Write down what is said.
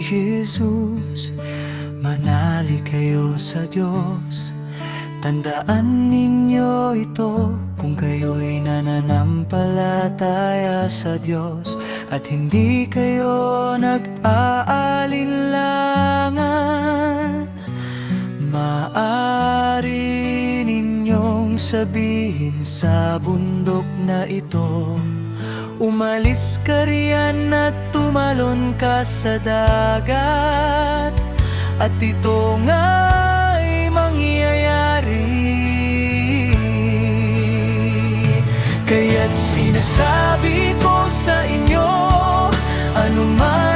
Jesus, manali kayo sa Diyos. Tandaan ninyo ito kung kayo'y nananampalataya sa Diyos at hindi kayo nag-aalinlangan. Maaari ninyong sabihin sa bundok na ito, umalis ka riyan at tumalon ka sa dagat, at ito nga'y mangyayari. Kaya't sinasabi ko sa inyo, anuman